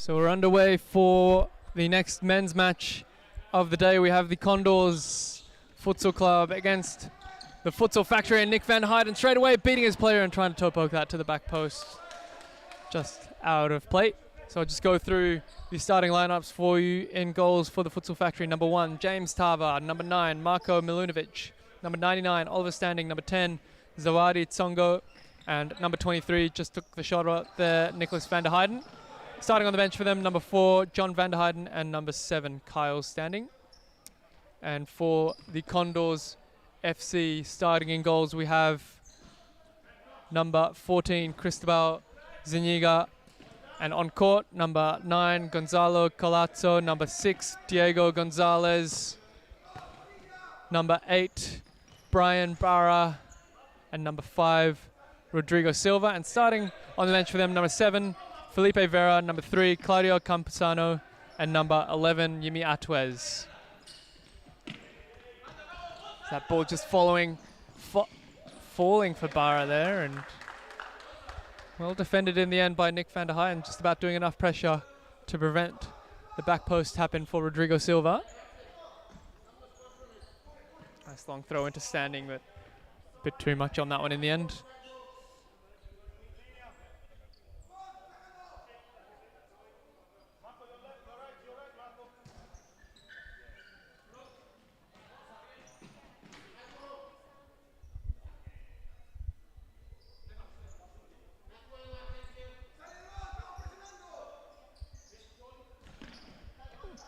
So we're underway for the next men's match of the day. We have the Condors Futsal Club against the Futsal Factory, and Nick van der Heijden straight away beating his player and trying to toe poke that to the back post. Just out of play. So I'll just go through the starting lineups for you. In goals for the Futsal Factory: number 1, James Tava; number 9, Marko Milunovic; number 99, Oliver Standing; number 10, Zawadi Tsongo; and number 23, just took the shot out there, Nicholas van der Heijden. Starting on the bench for them, number 4, John van der Heijden; and number 7, Kyle Standing. And for the Condors FC, starting in goals, we have number 14, Cristobal Zuniga; and on court, number 9, Gonzalo Colazzo; number 6, Diego Gonzalez; number 8, Brian Barra; and number 5, Rodrigo Silva. And starting on the bench for them, number 7, Felipe Vera; number 3, Claudio Campusano; and number 11, Yimi Atuez. That ball just falling for Barra there, and well defended in the end by Nick van der Heijden, just about doing enough pressure to prevent the back post happen for Rodrigo Silva. Nice long throw into Standing, but a bit too much on that one in the end.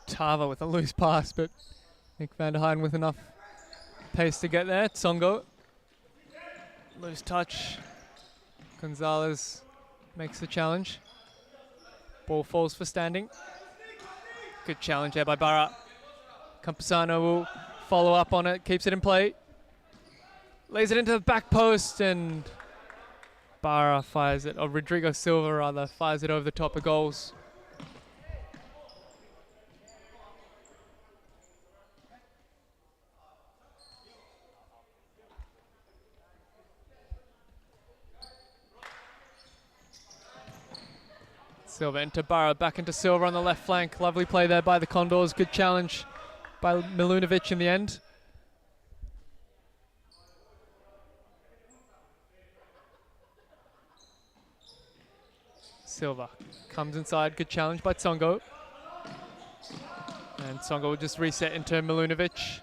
Tava with a loose pass, but Nick van der Heijden with enough pace to get there. Tsongo, loose touch. Gonzalez makes the challenge. Ball falls for Standing. Good challenge there by Barra. Campusano will follow up on it, keeps it in play. Lays it into the back post, and Barra fires it, or Rodrigo Silva rather, fires it over the top of goals. Silva into Barra, back into Silva on the left flank. Lovely play there by the Condors. Good challenge by Milunovic in the end. Silva comes inside. Good challenge by Tsongo. And Tsongo will just reset into Milunovic.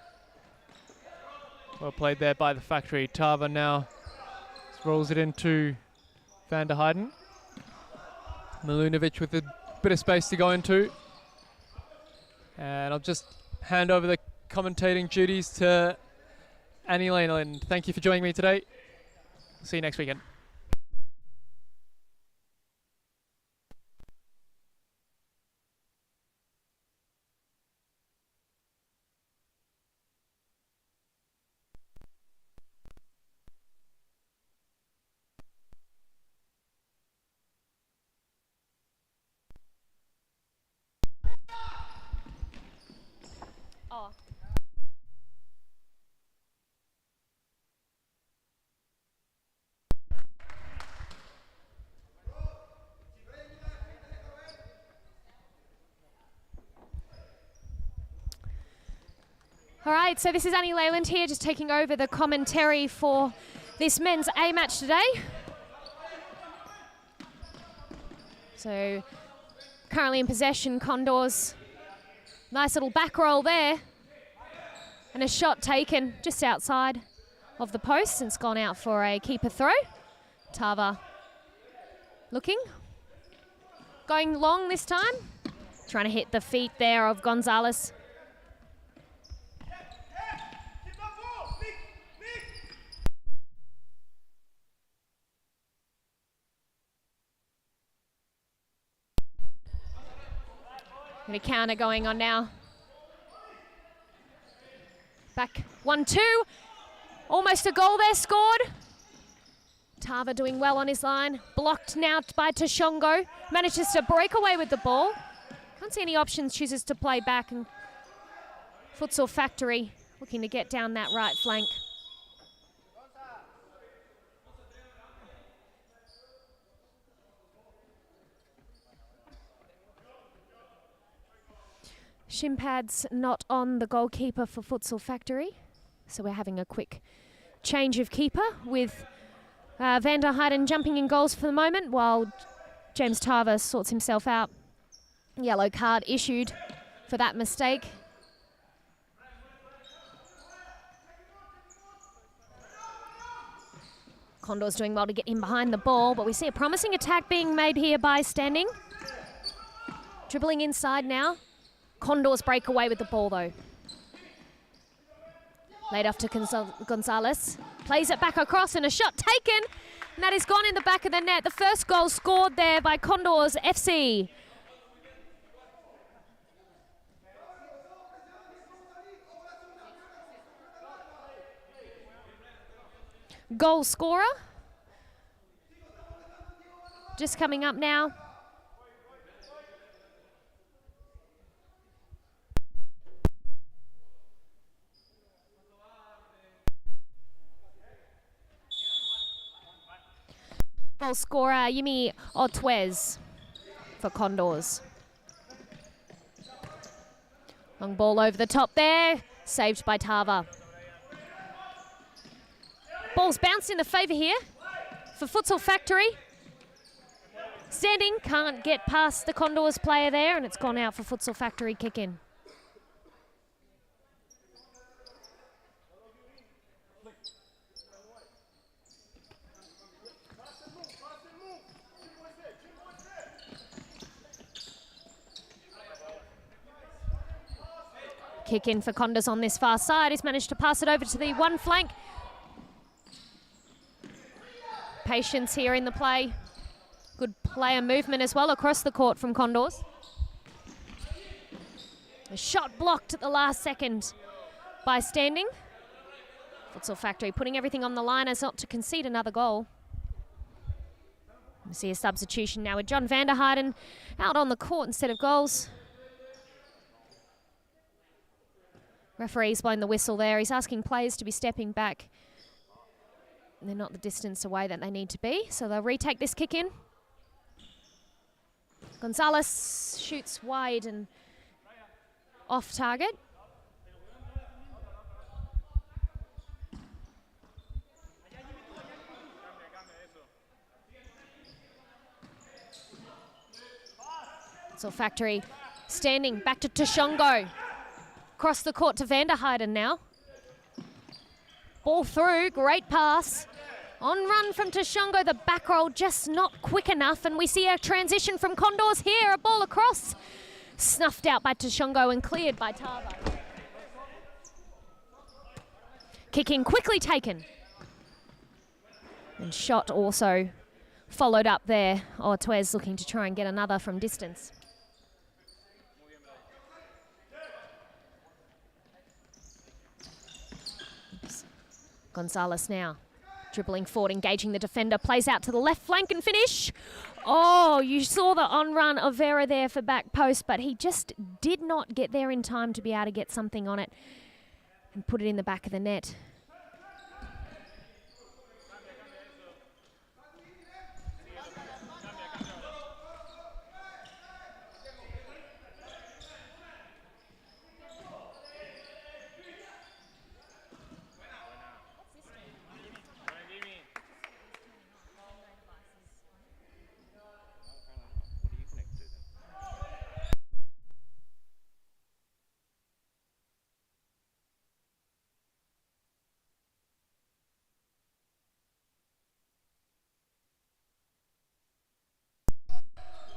Well played there by the Factory. Tava now rolls it into van der Heijden. Milunovic with a bit of space to go into. And I'll just hand over the commentating duties to Annie Leyland. Thank you for joining me today. See you next weekend. All right, so this is Annie Leyland here, just taking over the commentary for this men's A match today. So currently in possession, Condors. Nice little back roll there. And a shot taken just outside of the post, and it's gone out for a keeper throw. Tava looking. Going long this time. Trying to hit the feet there of Gonzalez. And a counter going on now. Back 1-2. Almost a goal there scored. Tava doing well on his line. Blocked now by Toshongo. Manages to break away with the ball. Can't see any options, chooses to play back. And Futsal Factory looking to get down that right flank. Shin pads not on the goalkeeper for Futsal Factory. So we're having a quick change of keeper with Van der Heijden jumping in goals for the moment while James Tarver sorts himself out. Yellow card issued for that mistake. Condors doing well to get in behind the ball, but we see a promising attack being made here by Standing. Dribbling inside now. Condors break away with the ball though. Laid off to Gonzalez. Plays it back across and a shot taken. And that is gone in the back of the net. The first goal scored there by Condors FC. Goal scorer. Just coming up now. Goal scorer Yimi Otwez for Condors. Long ball over the top there, saved by Tava. Ball's bounced in the favour here for Futsal Factory. Standing, can't get past the Condors player there, and it's gone out for Futsal Factory kick in. Kick in for Condors on this far side. He's managed to pass it over to the one flank. Patience here in the play. Good player movement as well across the court from Condors. A shot blocked at the last second by Standing. Futsal Factory putting everything on the line as not to concede another goal. We see a substitution now with John van der Heijden out on the court instead of goals. Referee's blown the whistle there. He's asking players to be stepping back. They're not the distance away that they need to be, so they'll retake this kick in. Gonzalez shoots wide and off target. So Factory Standing back to Toshongo. Across the court to van der Heijden now. Ball through, great pass. On run from Toshongo, the back roll just not quick enough, and we see a transition from Condors here, a ball across. Snuffed out by Toshongo and cleared by Tava. Kicking quickly taken. And shot also followed up there. Ortwez looking to try and get another from distance. Gonzalez now, dribbling forward, engaging the defender, plays out to the left flank and finish. Oh, you saw the on-run of Vera there for back post, but he just did not get there in time to be able to get something on it and put it in the back of the net.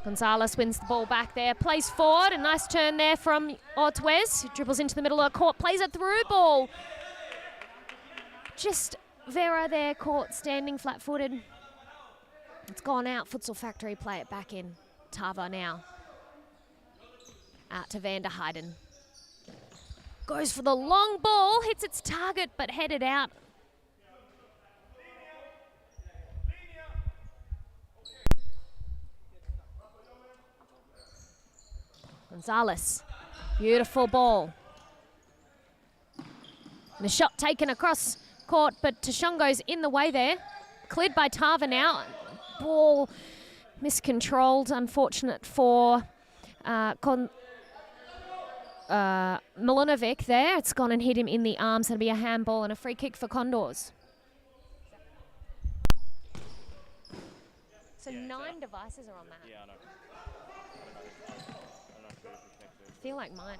Gonzalez wins the ball back there, plays forward, a nice turn there from Ortwez, who dribbles into the middle of the court, plays a through ball. Just Vera there caught standing flat-footed. It's gone out, Futsal Factory play it back in. Tava now. Out to van der Heijden. Goes for the long ball, hits its target but headed out. Gonzalez, beautiful ball. And a shot taken across court, but Toshongo's in the way there. Cleared by Tava now. Ball miscontrolled, unfortunate for Milanovic there. It's gone and hit him in the arms. It'll be a handball and a free kick for Condors. So 9 devices are on that. Yeah, I know. I don't know if it's connected. I feel like mine.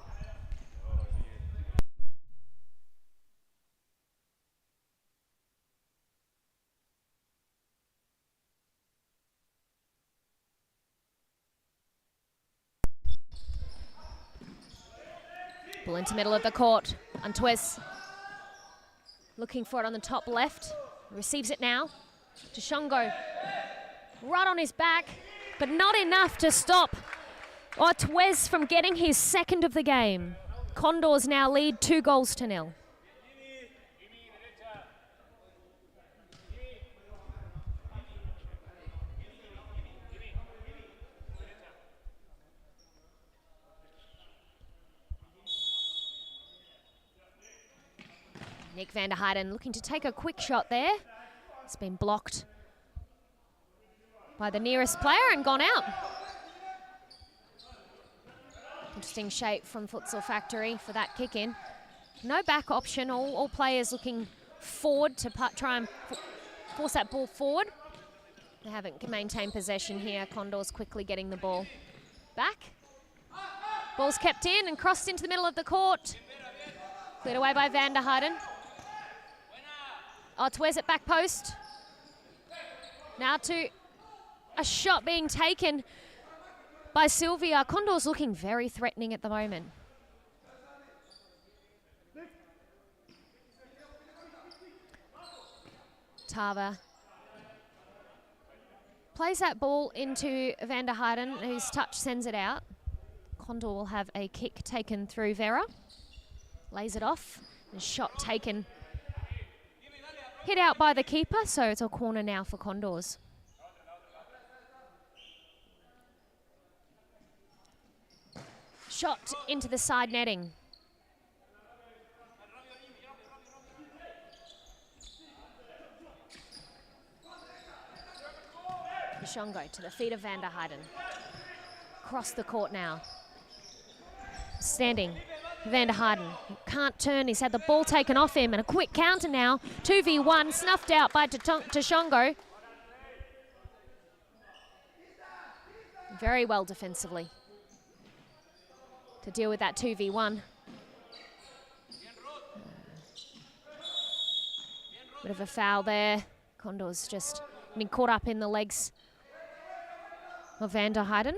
Ball into middle of the court. Antwes looking for it on the top left. Receives it now to Shongo. Right on his back, but not enough to stop Antwes from getting his second of the game. Condors now lead 2-0. Nick van der Heijden looking to take a quick shot there. It's been blocked by the nearest player and gone out. Interesting shape from Futsal Factory for that kick in. No back option, all players looking forward to try and force that ball forward. They haven't maintained possession here. Condors quickly getting the ball back. Ball's kept in and crossed into the middle of the court. Cleared away by van der Heijden. Antwes at back post. Now to a shot being taken by Sylvia. Condors looking very threatening at the moment. Tava plays that ball into van der Heijden, whose touch sends it out. Condor will have a kick taken through Vera. Lays it off. And shot taken. Hit out by the keeper, so it's a corner now for Condors. Shot into the side netting. Shongo to the feet of van der Heijden. Across the court now. Standing. Van der Heijden can't turn. He's had the ball taken off him, and a quick counter now. 2v1 snuffed out by Tashongo. Very well defensively to deal with that 2v1. Bit of a foul there. Condors just getting caught up in the legs of van der Heijden.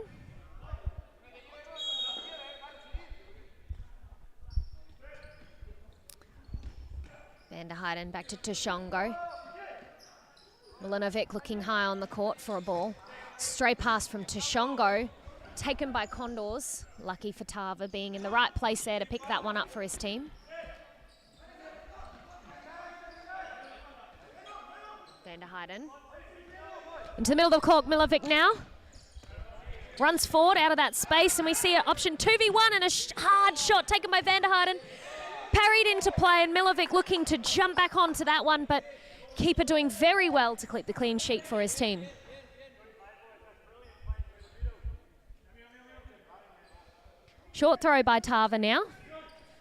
Van der Heijden back to Tashongo. Milanovic looking high on the court for a ball. Stray pass from Tashongo, taken by Condors. Lucky for Tava being in the right place there to pick that one up for his team. Van der Heijden. Into the middle of the court, Milanovic now. Runs forward out of that space, and we see an option 2v1 and a hard shot taken by van der Heijden. Parried into play, and Milanovic looking to jump back onto that one, but keeper doing very well to clip the clean sheet for his team. Short throw by Tava now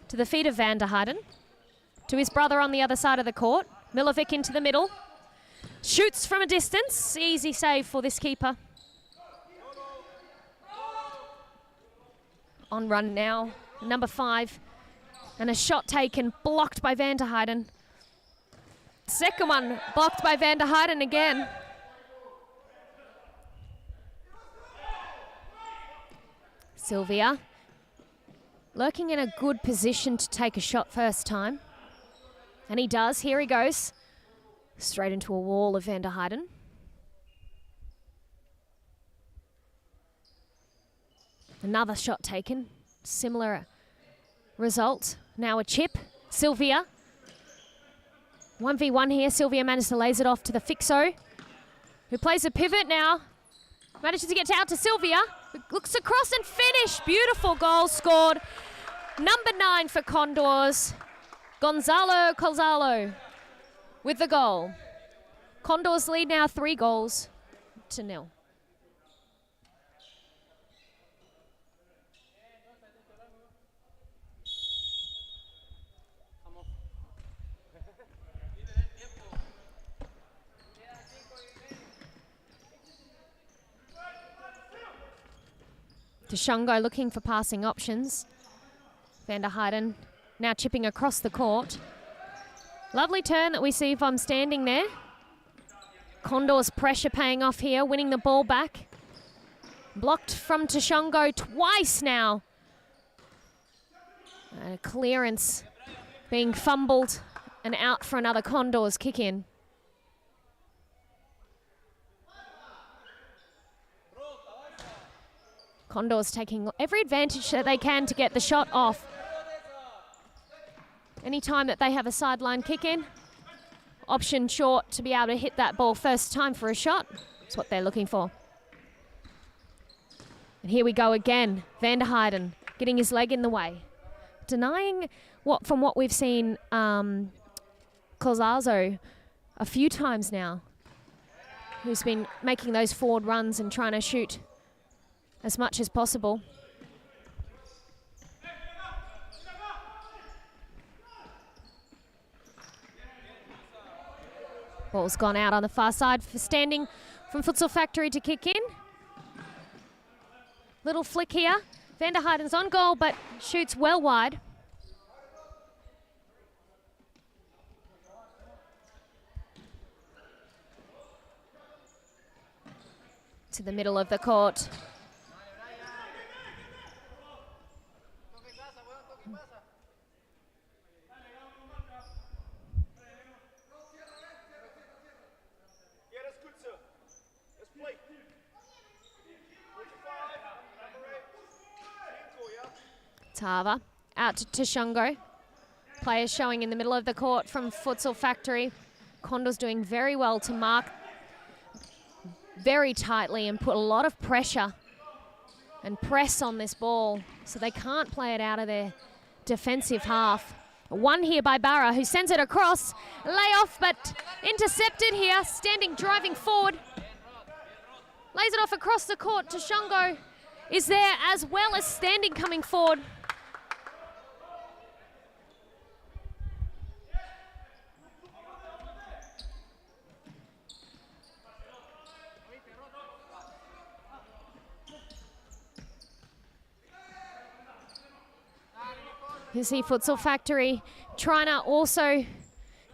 to the feet of van der Heijden. To his brother on the other side of the court. Milanovic into the middle. Shoots from a distance. Easy save for this keeper. On run now, number 5. And a shot taken, blocked by van der Heijden. Second one, blocked by van der Heijden again. Sylvia, lurking in a good position to take a shot first time. And he does, here he goes. Straight into a wall of van der Heijden. Another shot taken, similar result. Now a chip. Sylvia. 1v1 here. Sylvia managed to laze it off to the Fixo, who plays a pivot now. Manages to get out to Sylvia. Looks across and finish. Beautiful goal scored. Number 9 for Condors. Gonzalo Colzalo with the goal. Condors lead now 3-0. Tushongo looking for passing options. Van der Heijden now chipping across the court. Lovely turn that we see from standing there. Condors pressure paying off here, winning the ball back. Blocked from Tushongo twice now. And a clearance being fumbled and out for another Condors kick in. Condors taking every advantage that they can to get the shot off. Anytime that they have a sideline kick in, option short to be able to hit that ball first time for a shot. That's what they're looking for. And here we go again. Van der Heijden getting his leg in the way. Denying from what we've seen Clozazo a few times now, who's been making those forward runs and trying to shoot as much as possible. Ball's gone out on the far side for standing from Futsal Factory to kick in. Little flick here. Van der Heijden's on goal, but shoots well wide. To the middle of the court. Tava out to Tushongo. Players showing in the middle of the court from Futsal Factory. Condors doing very well to mark very tightly and put a lot of pressure and press on this ball so they can't play it out of their defensive half. One here by Barra, who sends it across. Lay off, but intercepted here. Standing, driving forward. Lays it off across the court. Tushongo is there as well as standing coming forward. You see Futsal Factory trying to also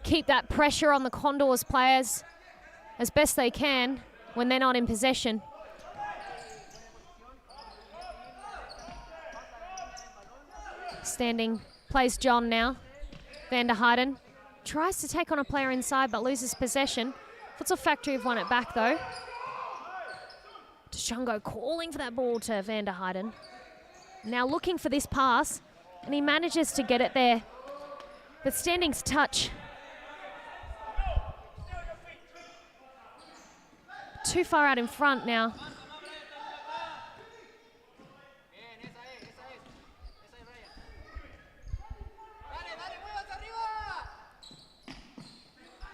keep that pressure on the Condors players as best they can when they're not in possession. Standing plays John now. Van der Heijden tries to take on a player inside but loses possession. Futsal Factory have won it back though. Tushongo calling for that ball to Van der Heijden. Now looking for this pass. And he manages to get it there. But Standing's touch. Too far out in front now.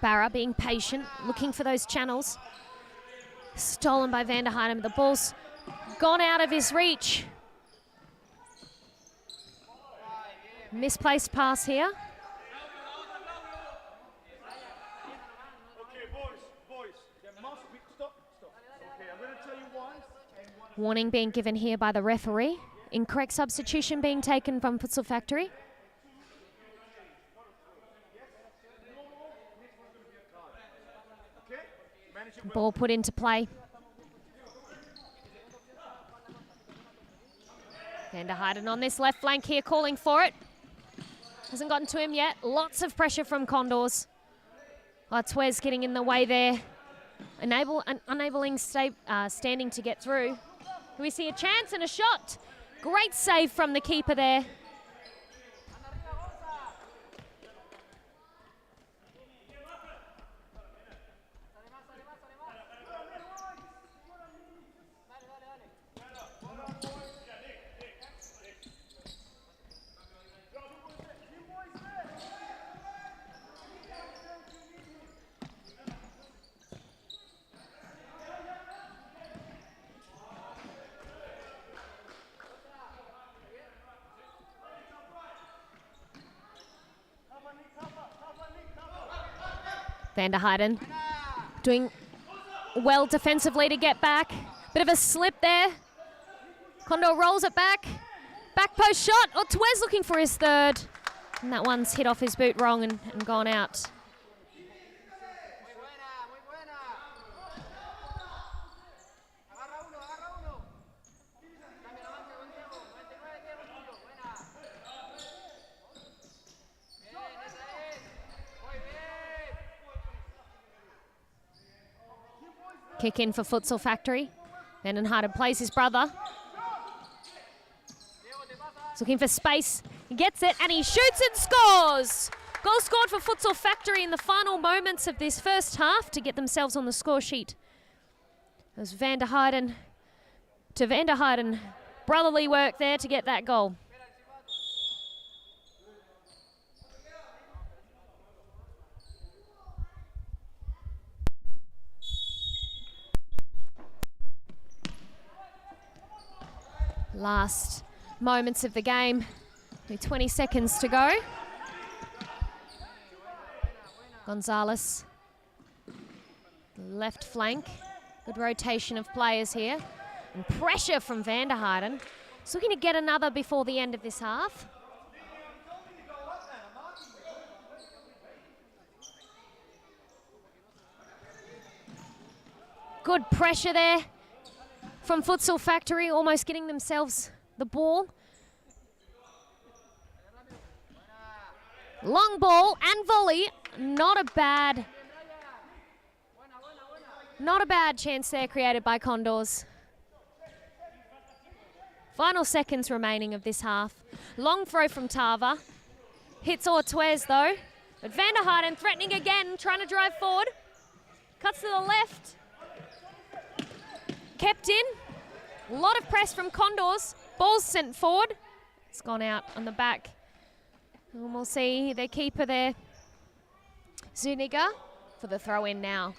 Barra being patient, looking for those channels. Stolen by Van der Heijden. The ball's gone out of his reach. Misplaced pass here. Okay, boys, there must be, stop. Okay, I'm going to tell you once. Warning being given here by the referee. Incorrect substitution being taken from Futsal Factory. Ball put into play. Van der Heijden on this left flank here, calling for it. Hasn't gotten to him yet. Lots of pressure from Condors. Artuez getting in the way there. Unabling Standing to get through. We see a chance and a shot. Great save from the keeper there. Van der Heijden doing well defensively to get back. Bit of a slip there. Condor rolls it back. Back post shot. Oh, Twez looking for his third. And that one's hit off his boot wrong and gone out. Kick in for Futsal Factory. Vandenharden plays his brother. He's looking for space. He gets it and he shoots and scores! Goal scored for Futsal Factory in the final moments of this first half to get themselves on the score sheet. It was Vandenharden to Vandenharden. Brotherly work there to get that goal. Last moments of the game, with 20 seconds to go. Gonzalez, left flank. Good rotation of players here. And pressure from Vandenharden. He's looking to get another before the end of this half. Good pressure there from Futsal Factory, almost getting themselves the ball. Long ball and volley. Not a bad chance there created by Condors. Final seconds remaining of this half. Long throw from Tava. Hits Ortwez though. But Vandenharden threatening again, trying to drive forward. Cuts to the left. Kept in. A lot of press from Condors. Ball's sent forward. It's gone out on the back. And we'll see their keeper there, Zuniga, for the throw in now.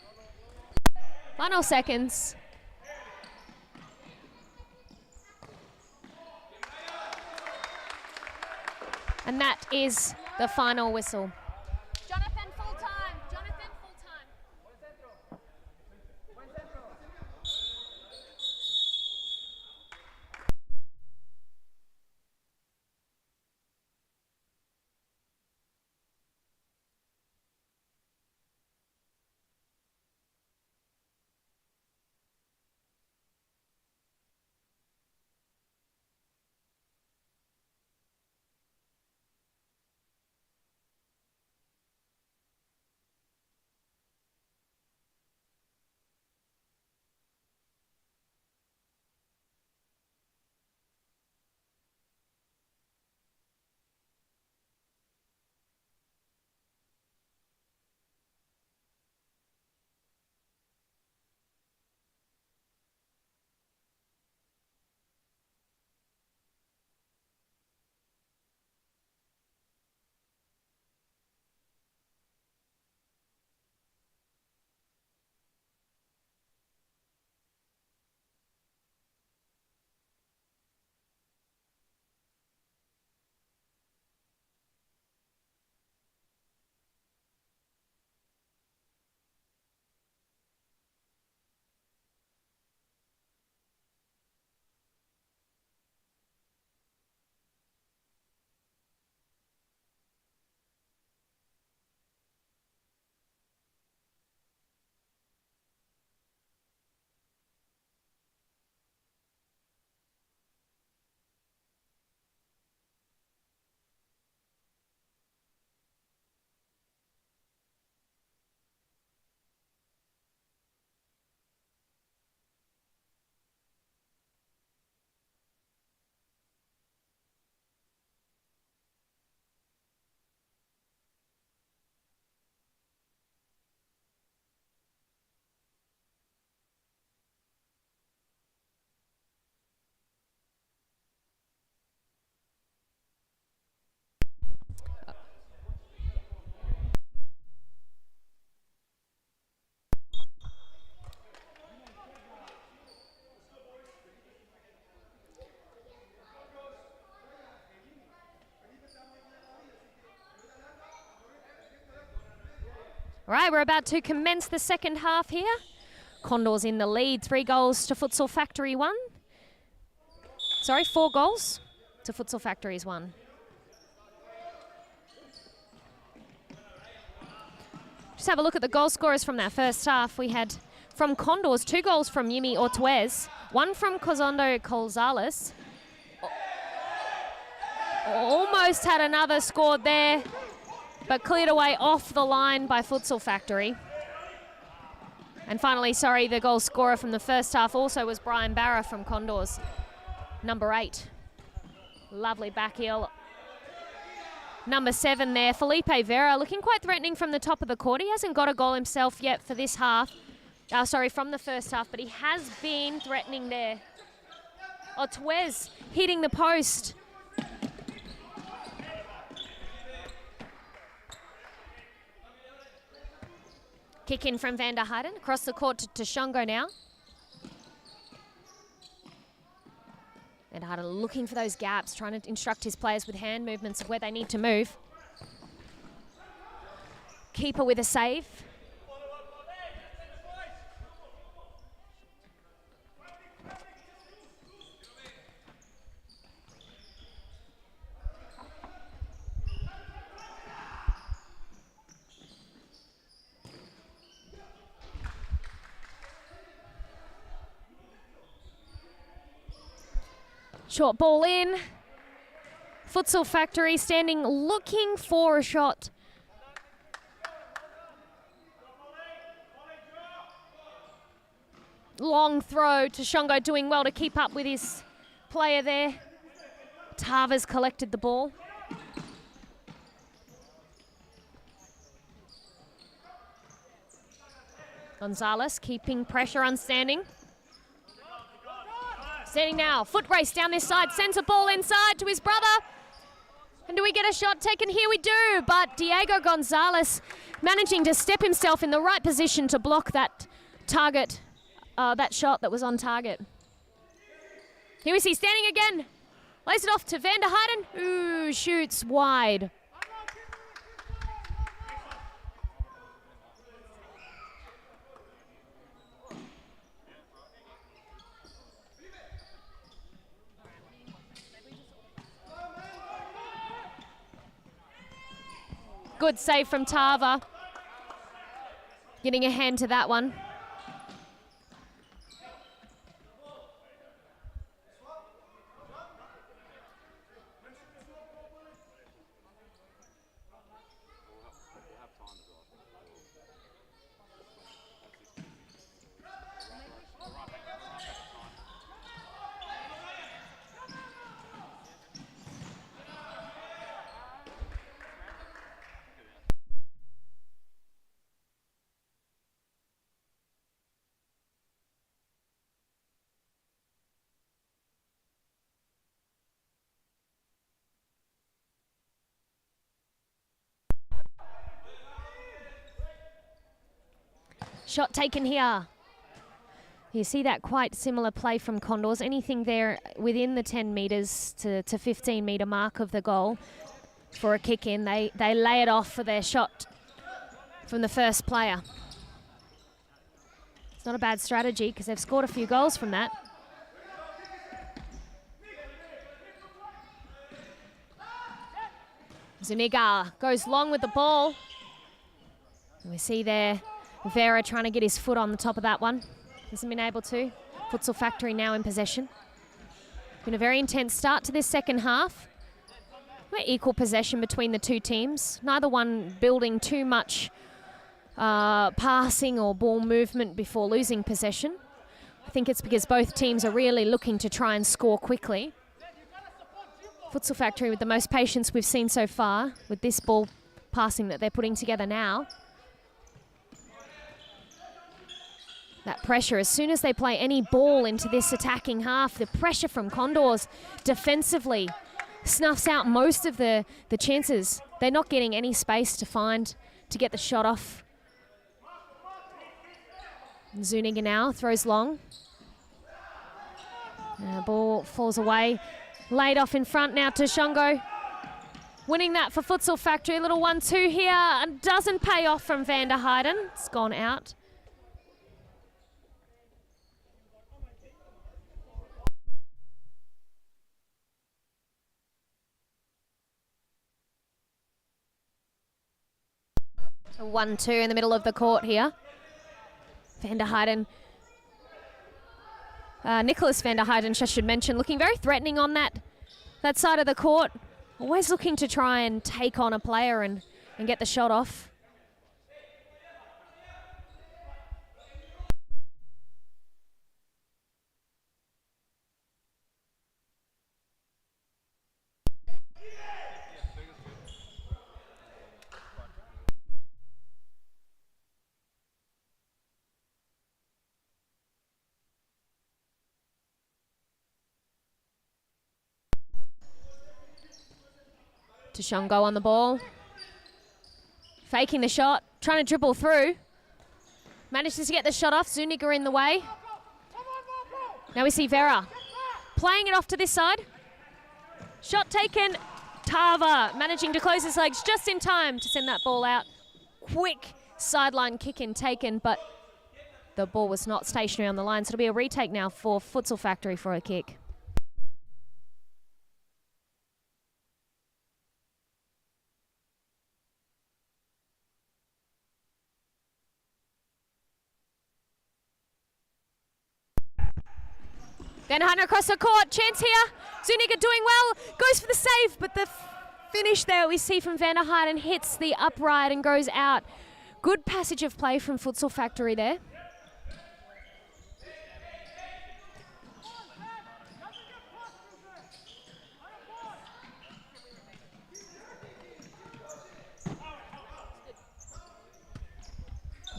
Final seconds. And that is the final whistle. Jonathan, full time. Jonathan, full time. All right, we're about to commence the second half here. Condors in the lead, 3 goals to Futsal Factory 1. Sorry, 4 goals to Futsal Factory's 1. Just have a look at the goal scorers from that first half. We had from Condors 2 goals from Yimi Ortuez, 1 from Cozondo Colzales. Almost had another scored there, but cleared away off the line by Futsal Factory. And finally, sorry, the goal scorer from the first half also was Brian Barra from Condors, number 8. Lovely back heel. Number 7 there, Felipe Vera, looking quite threatening from the top of the court. He hasn't got a goal himself yet for this half. From the first half, but he has been threatening there. Ortuez hitting the post. Kick in from Van der Heijden, across the court to Shongo now. Van der Heijden looking for those gaps, trying to instruct his players with hand movements of where they need to move. Keeper with a save. Short ball in. Futsal Factory standing, looking for a shot. Long throw to Shongo, doing well to keep up with his player there. Tava's collected the ball. Gonzalez keeping pressure on standing. Standing now, foot race down this side, sends a ball inside to his brother. And do we get a shot taken? Here we do, but Diego Gonzalez managing to step himself in the right position to block that target, that shot that was on target. Here we see standing again, lays it off to Van der Heijden, ooh, shoots wide. Good save from Tava. Getting a hand to that one. Shot taken here. You see that quite similar play from Condors. Anything there within the 10 metres to 15 metre mark of the goal for a kick in. They lay it off for their shot from the first player. It's not a bad strategy because they've scored a few goals from that. Zuniga goes long with the ball. And we see there Vera trying to get his foot on the top of that one. Hasn't been able to. Futsal Factory now in possession. Been a very intense start to this second half. Equal possession between the two teams. Neither one building too much passing or ball movement before losing possession. I think it's because both teams are really looking to try and score quickly. Futsal Factory with the most patience we've seen so far with this ball passing that they're putting together now. That pressure, as soon as they play any ball into this attacking half, the pressure from Condors defensively snuffs out most of the chances. They're not getting any space to get the shot off. Zuniga now throws long. Ball falls away. Laid off in front now to Shongo. Winning that for Futsal Factory. A little 1-2 here and doesn't pay off from Van der Heijden. It's gone out. 1-2 in the middle of the court here. Van der Heijden. Nicholas van der Heijden, I should mention, looking very threatening on that side of the court. Always looking to try and take on a player and get the shot off. Tashongo on the ball. Faking the shot, trying to dribble through. Manages to get the shot off, Zuniga in the way. Now we see Vera playing it off to this side. Shot taken, Tava managing to close his legs just in time to send that ball out. Quick sideline kick in taken, but the ball was not stationary on the line, so it'll be a retake now for Futsal Factory for a kick. Van der Heijden across the court, chance here. Zuniga doing well, goes for the save, but the finish there we see from Van der Heijden hits the upright and goes out. Good passage of play from Futsal Factory there.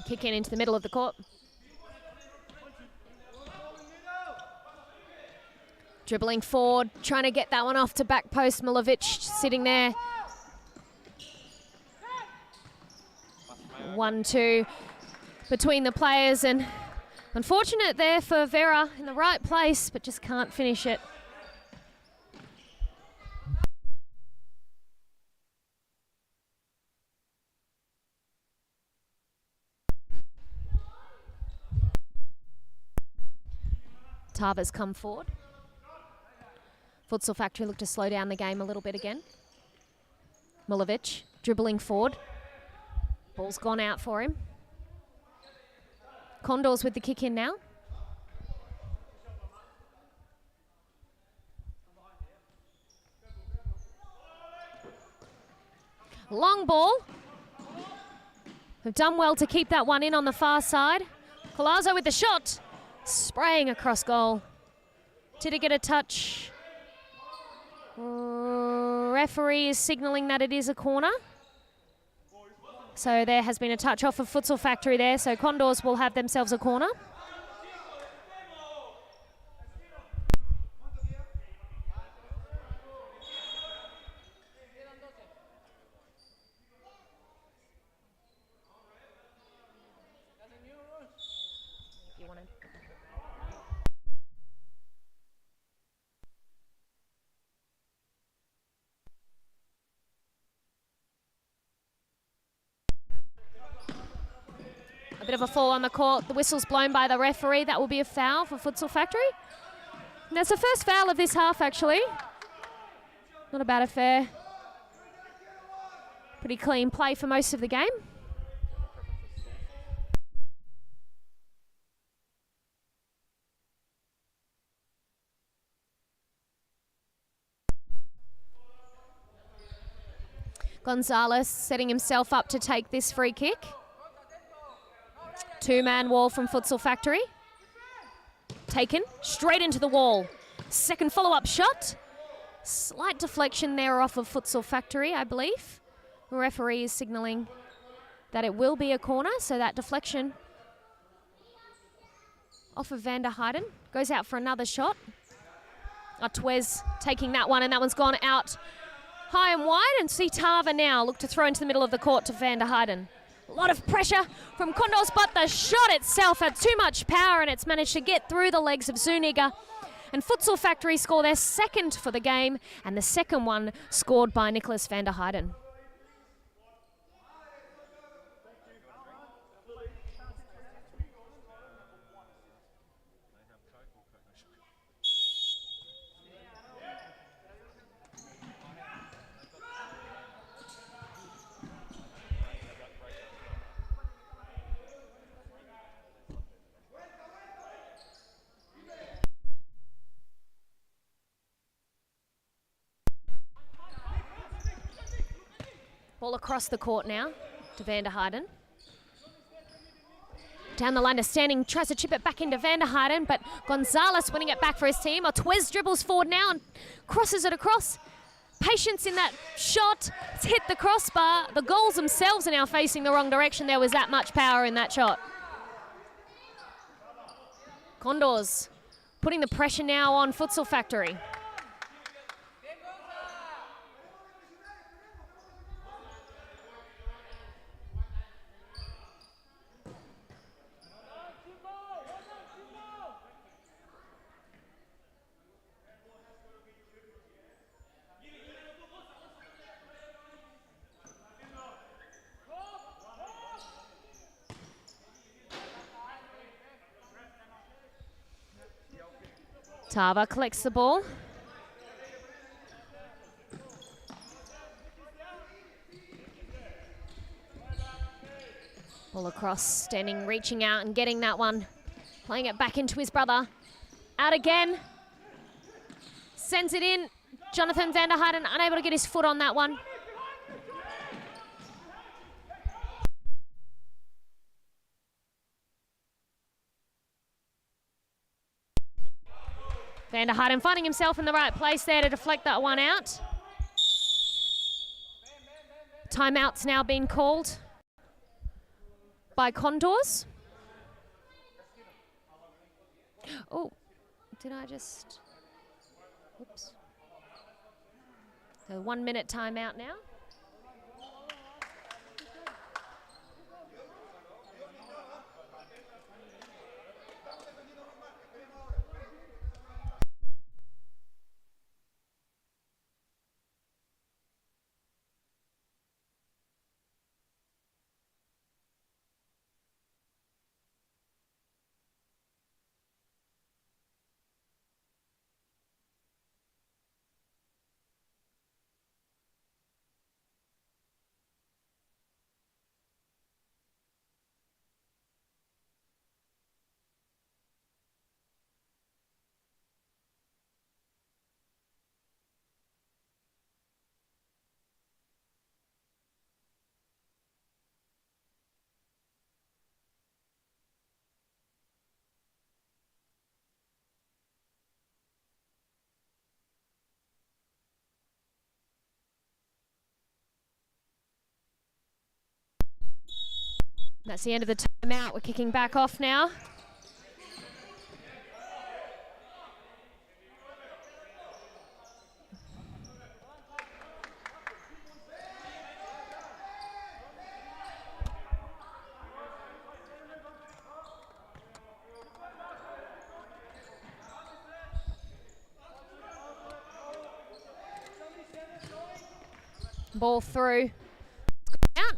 Kick in into the middle of the court. Dribbling forward, trying to get that one off to back post. Milovic sitting there. 1-2 between the players, and unfortunate there for Vera in the right place, but just can't finish it. Tava's come forward. Futsal Factory look to slow down the game a little bit again. Milovic dribbling forward. Ball's gone out for him. Condors with the kick in now. Long ball. Have done well to keep that one in on the far side. Colazo with the shot. Spraying across goal. Did it get a touch? Referee is signalling that it is a corner. So there has been a touch off of Futsal Factory there. So Condors will have themselves a corner. A bit of a fall on the court. The whistle's blown by the referee. That will be a foul for Futsal Factory. And that's the first foul of this half, actually. Not a bad affair. Pretty clean play for most of the game. Gonzalez setting himself up to take this free kick. Two-man wall from Futsal Factory. Taken straight into the wall. Second follow-up shot. Slight deflection there off of Futsal Factory, I believe. The referee is signalling that it will be a corner, so that deflection off of Van der Heijden goes out for another shot. Artuez taking that one, and that one's gone out high and wide, and see Tava now look to throw into the middle of the court to Van der Heijden. A lot of pressure from Condors, but the shot itself had too much power, and it's managed to get through the legs of Zuniga. And Futsal Factory score their second for the game, and the second one scored by Nicholas van der Heijden. Ball across the court now to Van der Heijden. Down the line to Standing, tries to chip it back into Van der Heijden, but Gonzalez winning it back for his team. Otwez dribbles forward now and crosses it across. Patience in that shot. It's hit the crossbar. The goals themselves are now facing the wrong direction. There was that much power in that shot. Condors putting the pressure now on Futsal Factory. Tava collects the ball. Ball across, Standing, reaching out and getting that one. Playing it back into his brother. Out again. Sends it in. Jonathan Van der Heijden unable to get his foot on that one. Van der Heijden finding himself in the right place there to deflect that one out. Timeout's now been called by Condors. Oh, did I just... Oops. So 1 minute timeout now. That's the end of the timeout. We're kicking back off now. Ball through. Out.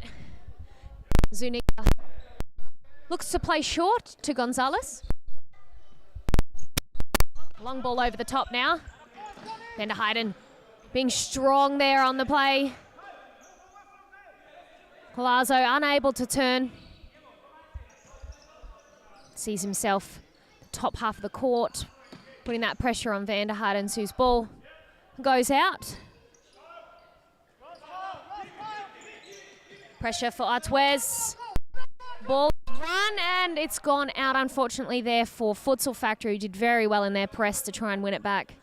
Zuniga looks to play short to Gonzalez. Long ball over the top now. Van der Heijden being strong there on the play. Palazzo unable to turn. Sees himself top half of the court, putting that pressure on Van der Heijden, whose ball goes out. Pressure for Otwez. Ball run, and it's gone out, unfortunately, there for Futsal Factory, who did very well in their press to try and win it back.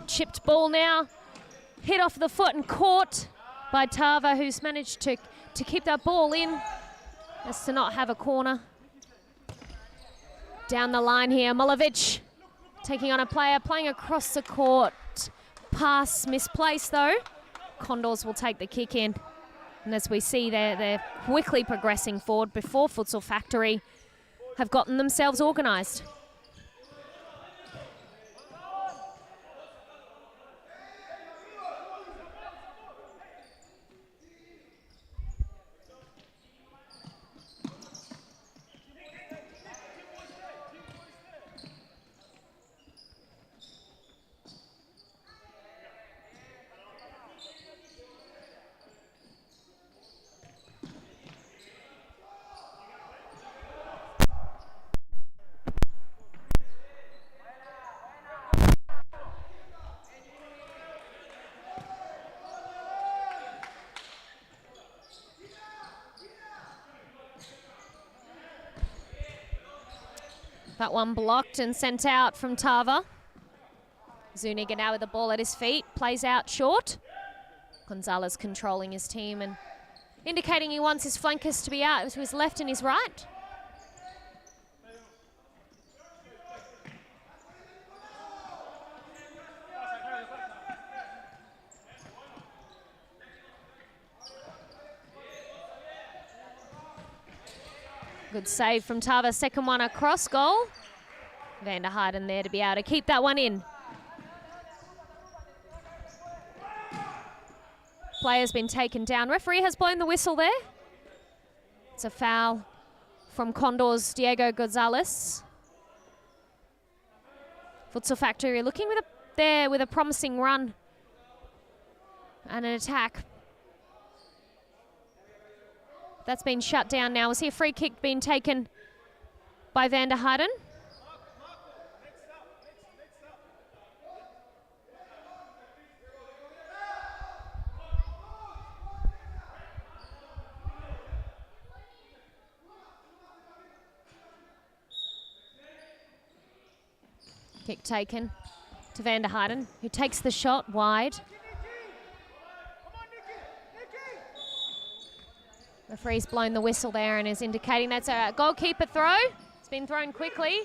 Chipped ball now. Hit off the foot and caught by Tava, who's managed to keep that ball in, as to not have a corner. Down the line here, Milovic taking on a player, playing across the court. Pass misplaced though. Condors will take the kick in. And as we see, they're quickly progressing forward before Futsal Factory have gotten themselves organised. That one blocked and sent out from Tava. Zuniga now with the ball at his feet, plays out short. Gonzalez controlling his team and indicating he wants his flankers to be out to his left and his right. Good save from Tava, second one across goal. Vanderheiden there to be able to keep that one in. Player's been taken down. Referee has blown the whistle there. It's a foul from Condors' Diego Gonzalez. Futsal Factory looking with a promising run and an attack. That's been shut down now. Was here a free kick being taken by Vanderheiden? Kick taken to Vanderheiden, who takes the shot wide. Referee's blown the whistle there and is indicating that's a goalkeeper throw. It's been thrown quickly.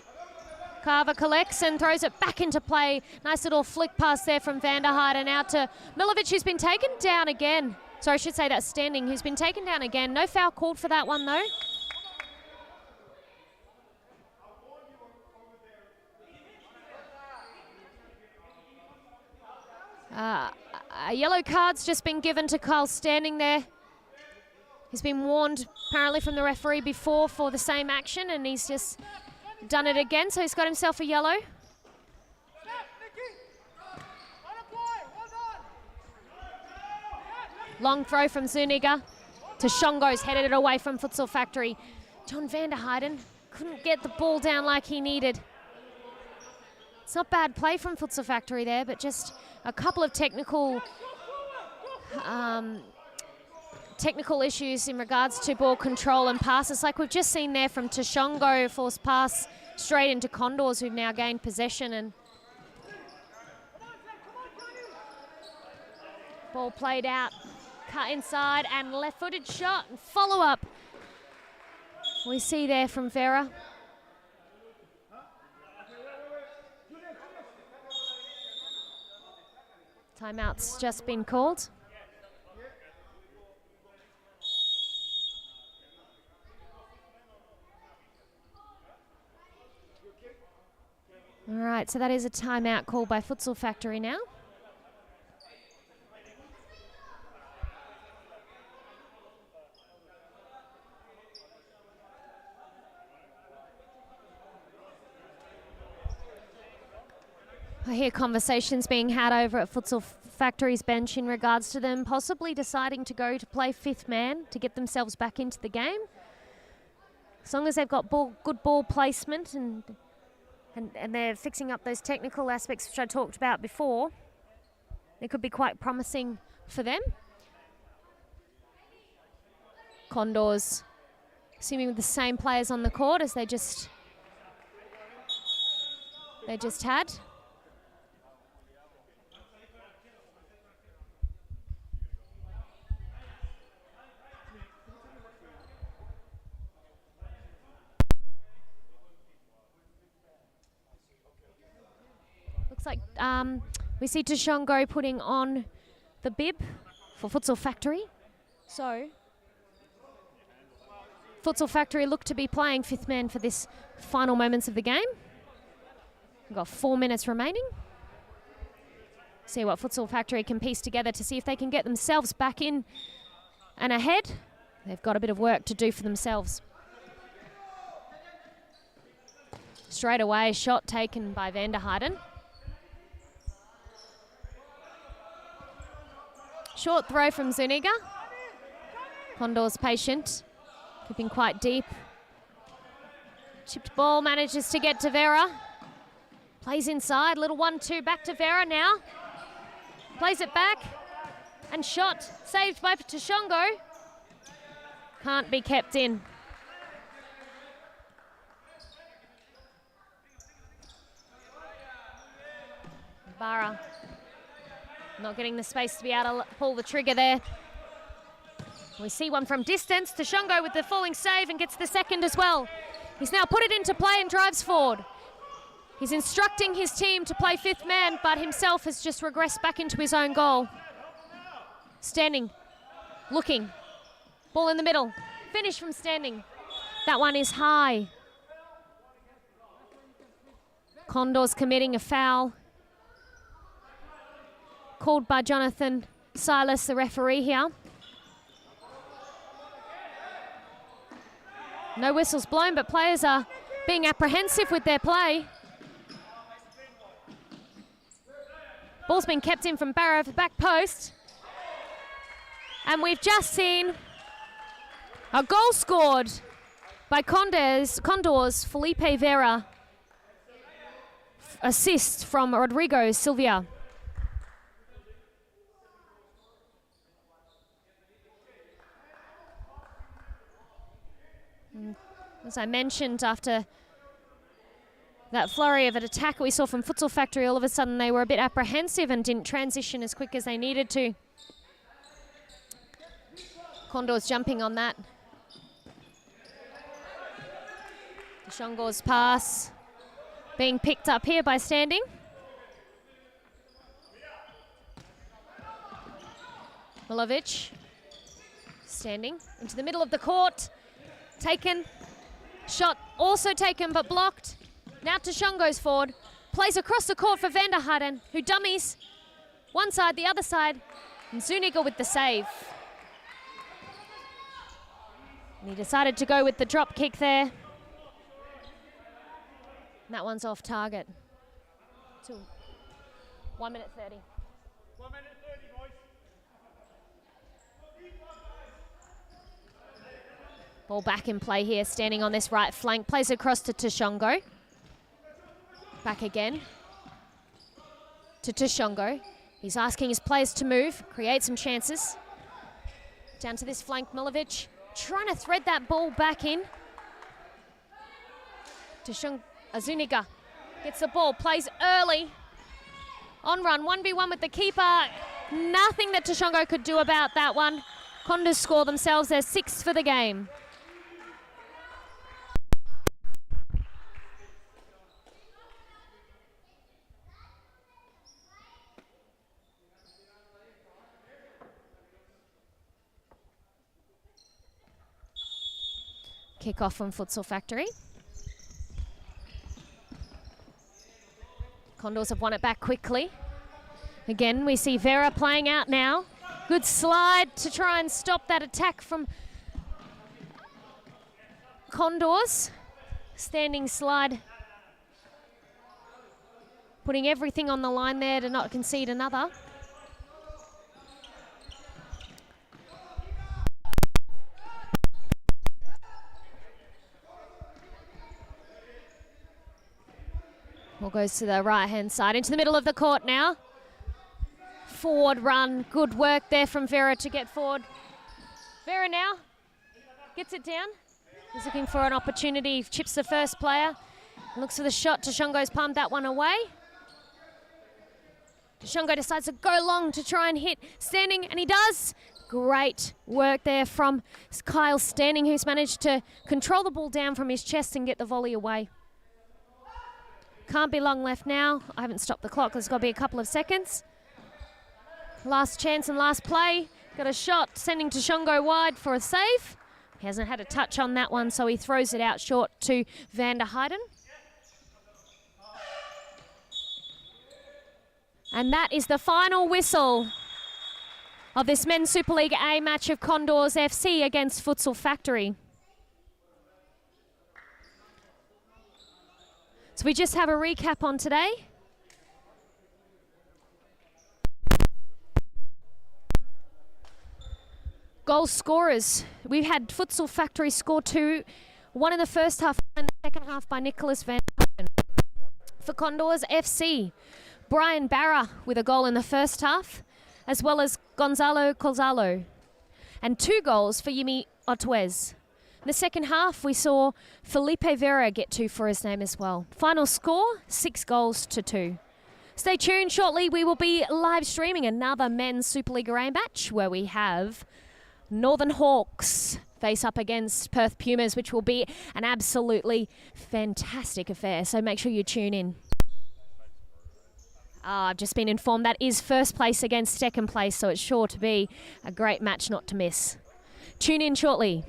Carver collects and throws it back into play. Nice little flick pass there from Vanderheiden out to Milovic, who's been taken down again. Sorry, I should say that's Standing, who's been taken down again. No foul called for that one, though. A yellow card's just been given to Carl Standing there. He's been warned apparently from the referee before for the same action, and he's just done it again, so he's got himself a yellow. Long throw from Zuniga to Shongo's, headed it away from Futsal Factory. John Vanderheiden couldn't get the ball down like he needed. It's not bad play from Futsal Factory there, but just a couple of technical issues in regards to ball control and passes, like we've just seen there from Tashongo, forced pass straight into Condors, who've now gained possession, and ball played out, cut inside and left-footed shot and follow-up. We see there from Vera. Timeout's just been called. All right, so that is a timeout called by Futsal Factory now. I hear conversations being had over at Futsal Factory's bench in regards to them possibly deciding to go to play fifth man to get themselves back into the game. As long as they've got good ball placement and they're fixing up those technical aspects which I talked about before, it could be quite promising for them. Condors, assuming with the same players on the court as they just had. Looks like we see Tashongo putting on the bib for Futsal Factory. So Futsal Factory look to be playing fifth man for this final moments of the game. We've got 4 minutes remaining. See what Futsal Factory can piece together to see if they can get themselves back in and ahead. They've got a bit of work to do for themselves. Straight away, shot taken by Vanderheiden. Short throw from Zuniga. Condors patient, keeping quite deep. Chipped ball manages to get to Vera. Plays inside, little 1-2 back to Vera now. Plays it back and shot, saved by Tashongo. Can't be kept in. Barra not getting the space to be able to pull the trigger there. We see one from distance. Tashongo with the falling save and gets the second as well. He's now put it into play and drives forward. He's instructing his team to play fifth man, but himself has just regressed back into his own goal. Standing, looking, ball in the middle, finish from Standing. That one is high. Condors committing a foul. Called by Jonathan Silas, the referee here. No whistles blown, but players are being apprehensive with their play. Ball's been kept in from Barrow over the back post. And we've just seen a goal scored by Condors, Felipe Vera. Assist from Rodrigo Silvia. As I mentioned, after that flurry of an attack we saw from Futsal Factory, all of a sudden they were a bit apprehensive and didn't transition as quick as they needed to. Condors jumping on that. Shongo's pass being picked up here by Standing. Milovic, Standing into the middle of the court. Taken, shot also taken but blocked. Now Tashongo's forward, plays across the court for Vanderheiden, who dummies one side, the other side, and Zuniga with the save. And he decided to go with the drop kick there. And that one's off target. 1 minute 30. 1 minute 30, boys. Ball back in play here, Standing on this right flank, plays across to Tashongo. Back again to Tashongo. He's asking his players to move, create some chances. Down to this flank, Milovic trying to thread that ball back in. Zuniga gets the ball, plays early. On run, 1v1 with the keeper. Nothing that Tashongo could do about that one. Condors score themselves their sixth for the game. Kick off from Futsal Factory. Condors have won it back quickly. Again, we see Vera playing out now. Good slide to try and stop that attack from Condors. Standing slide. Putting everything on the line there to not concede another. Ball goes to the right-hand side, into the middle of the court now. Forward run, good work there from Vera to get forward. Vera now gets it down. He's looking for an opportunity, chips the first player. Looks for the shot, Tashongo's palmed that one away. Tashongo decides to go long to try and hit Standing, and he does. Great work there from Kyle Standing, who's managed to control the ball down from his chest and get the volley away. Can't be long left now. I haven't stopped the clock. There's got to be a couple of seconds. Last chance and last play. Got a shot sending Tashongo wide for a save. He hasn't had a touch on that one, so he throws it out short to Vanderheiden. And that is the final whistle of this Men's Super League A match of Condors FC against Futsal Factory. So we just have a recap on today. Goal scorers. We had Futsal Factory score 2, one in the first half and the second half by Nicholas Van Houten. For Condors FC, Brian Barra with a goal in the first half, as well as Gonzalo Colzalo. And 2 goals for Yimi Otwez. In the second half, we saw Felipe Vera get 2 for his name as well. Final score, 6 goals to 2. Stay tuned. Shortly, we will be live streaming another men's Supa Liga A match where we have Northern Hawks face up against Perth Pumas, which will be an absolutely fantastic affair. So make sure you tune in. I've just been informed that is first place against second place, so it's sure to be a great match not to miss. Tune in shortly.